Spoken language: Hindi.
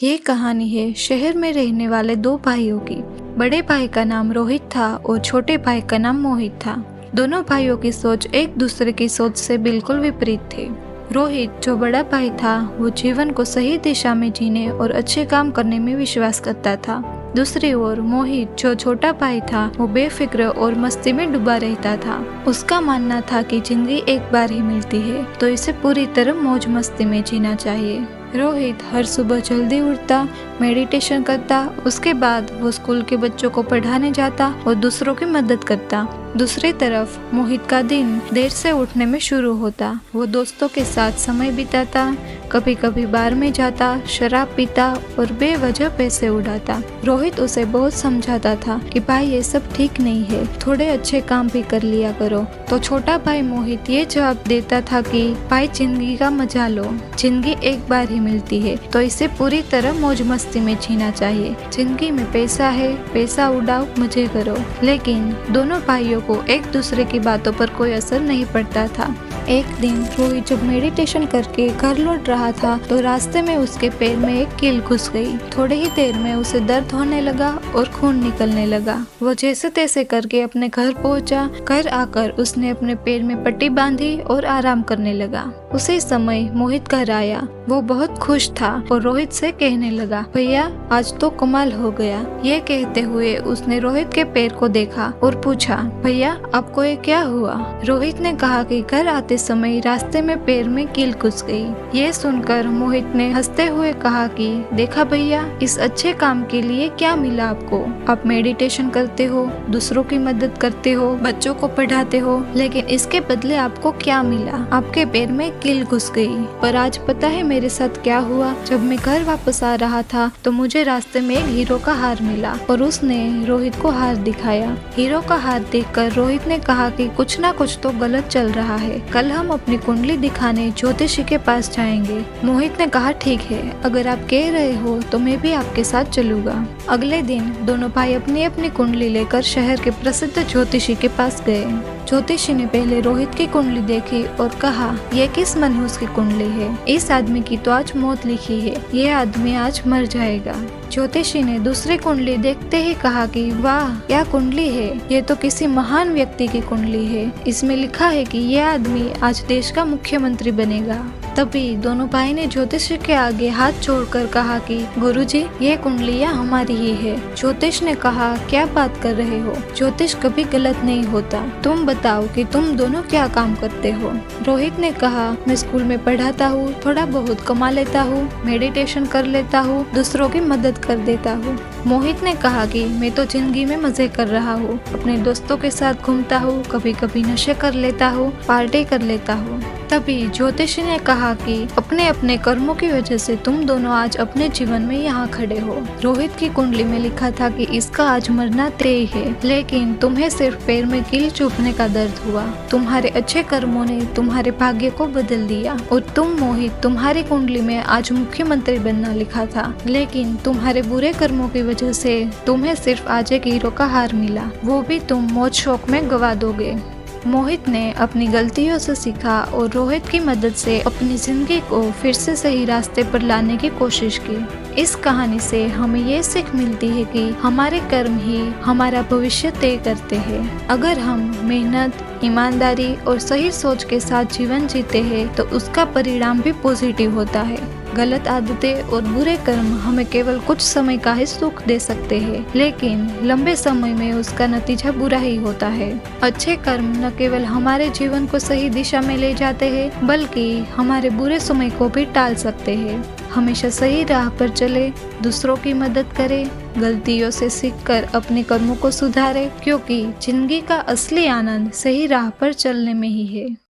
ये कहानी है शहर में रहने वाले दो भाइयों की। बड़े भाई का नाम रोहित था और छोटे भाई का नाम मोहित था। दोनों भाइयों की सोच एक दूसरे की सोच से बिल्कुल विपरीत थी। रोहित जो बड़ा भाई था वो जीवन को सही दिशा में जीने और अच्छे काम करने में विश्वास करता था। दूसरी ओर मोहित जो छोटा भाई था वो बेफिक्र और मस्ती में डूबा रहता था। उसका मानना था कि जिंदगी एक बार ही मिलती है तो इसे पूरी तरह मौज मस्ती में जीना चाहिए। रोहित हर सुबह जल्दी उठता, मेडिटेशन करता, उसके बाद वो स्कूल के बच्चों को पढ़ाने जाता और दूसरों की मदद करता। दूसरी तरफ मोहित का दिन देर से उठने में शुरू होता। वो दोस्तों के साथ समय बिताता, कभी कभी बार में जाता, शराब पीता और बेवजह पैसे उड़ाता। रोहित उसे बहुत समझाता था कि भाई ये सब ठीक नहीं है, थोड़े अच्छे काम भी कर लिया करो। तो छोटा भाई मोहित ये जवाब देता था कि भाई जिंदगी का मजा लो, जिंदगी एक बार ही मिलती है तो इसे पूरी तरह मौज मस्ती में जीना चाहिए। जिंदगी में पैसा है, पैसा उड़ाओ, मजे करो। लेकिन दोनों भाइयों को एक दूसरे की बातों पर कोई असर नहीं पड़ता था। एक दिन रोहित जब मेडिटेशन करके घर लौट रहा था तो रास्ते में उसके पैर में एक कील घुस गई। थोड़े ही देर में उसे दर्द होने लगा और खून निकलने लगा। वो जैसे तैसे करके अपने घर पहुंचा। घर आकर उसने अपने पैर में पट्टी बांधी और आराम करने लगा। उसी समय मोहित घर आया। वो बहुत खुश था और रोहित से कहने लगा, भैया आज तो कमाल हो गया। ये कहते हुए उसने रोहित के पैर को देखा और पूछा, भैया आपको ये क्या हुआ? रोहित ने कहा कि घर आते समय रास्ते में पैर में कील घुस गई। ये सुनकर मोहित ने हंसते हुए कहा कि देखा भैया, इस अच्छे काम के लिए क्या मिला आपको? आप मेडिटेशन करते हो, दूसरों की मदद करते हो, बच्चों को पढ़ाते हो, लेकिन इसके बदले आपको क्या मिला? आपके पैर में कील घुस गई। पर आज पता है मेरे साथ क्या हुआ? जब मैं घर वापस आ रहा था तो मुझे रास्ते में एक हीरो का हार मिला और उसने रोहित को हार दिखाया। हीरो का हार देखकर रोहित ने कहा कि कुछ ना कुछ तो गलत चल रहा है। कल हम अपनी कुंडली दिखाने ज्योतिषी के पास जाएंगे। मोहित ने कहा ठीक है, अगर आप कह रहे हो तो मैं भी आपके साथ चलूंगा। अगले दिन दोनों भाई अपनी अपनी कुंडली लेकर शहर के प्रसिद्ध ज्योतिषी के पास गए। ज्योतिषी ने पहले रोहित की कुंडली देखी और कहा, यह किस मनहूस की कुंडली है? इस आदमी की तो आज मौत लिखी है, यह आदमी आज मर जाएगा। ज्योतिषी ने दूसरी कुंडली देखते ही कहा कि वाह क्या कुंडली है, ये तो किसी महान व्यक्ति की कुंडली है। इसमें लिखा है कि यह आदमी आज देश का मुख्यमंत्री बनेगा। तभी दोनों भाई ने ज्योतिषी के आगे हाथ जोड़कर कहा कि गुरुजी, ये कुंडलियाँ हमारी ही है। ज्योतिष ने कहा, क्या बात कर रहे हो? ज्योतिष कभी गलत नहीं होता। तुम बताओ कि तुम दोनों क्या काम करते हो? रोहित ने कहा, मैं स्कूल में पढ़ाता हूँ, थोड़ा बहुत कमा लेता हूँ, मेडिटेशन कर लेता हूँ, दूसरों की मदद कर देता हूँ। मोहित ने कहा कि मैं तो जिंदगी में मजे कर रहा हूँ, अपने दोस्तों के साथ घूमता हूँ, कभी कभी नशे कर लेता हूँ, पार्टी कर लेता हूँ। तभी ज्योतिषी ने कहा कि अपने अपने कर्मों की वजह से तुम दोनों आज अपने जीवन में यहाँ खड़े हो। रोहित की कुंडली में लिखा था कि इसका आज मरना तय है, लेकिन तुम्हें सिर्फ पैर में कील चुभने का दर्द हुआ। तुम्हारे अच्छे कर्मों ने तुम्हारे भाग्य को बदल दिया। और तुम मोहित, तुम्हारी कुंडली में आज मुख्यमंत्री बनना लिखा था, लेकिन तुम्हारे बुरे कर्मों की वजह से तुम्हें सिर्फ आज एक हीरो का हार मिला, वो भी तुम मौत शौक में गवा दोगे। मोहित ने अपनी गलतियों से सीखा और रोहित की मदद से अपनी जिंदगी को फिर से सही रास्ते पर लाने की कोशिश की। इस कहानी से हमें ये सीख मिलती है कि हमारे कर्म ही हमारा भविष्य तय करते हैं। अगर हम मेहनत, ईमानदारी और सही सोच के साथ जीवन जीते हैं तो उसका परिणाम भी पॉजिटिव होता है। गलत आदतें और बुरे कर्म हमें केवल कुछ समय का ही सुख दे सकते हैं, लेकिन लंबे समय में उसका नतीजा बुरा ही होता है। अच्छे कर्म न केवल हमारे जीवन को सही दिशा में ले जाते हैं, बल्कि हमारे बुरे समय को भी टाल सकते हैं। हमेशा सही राह पर चले, दूसरों की मदद करे, गलतियों से सीखकर अपने कर्मों को सुधारे, क्योंकि जिंदगी का असली आनंद सही राह पर चलने में ही है।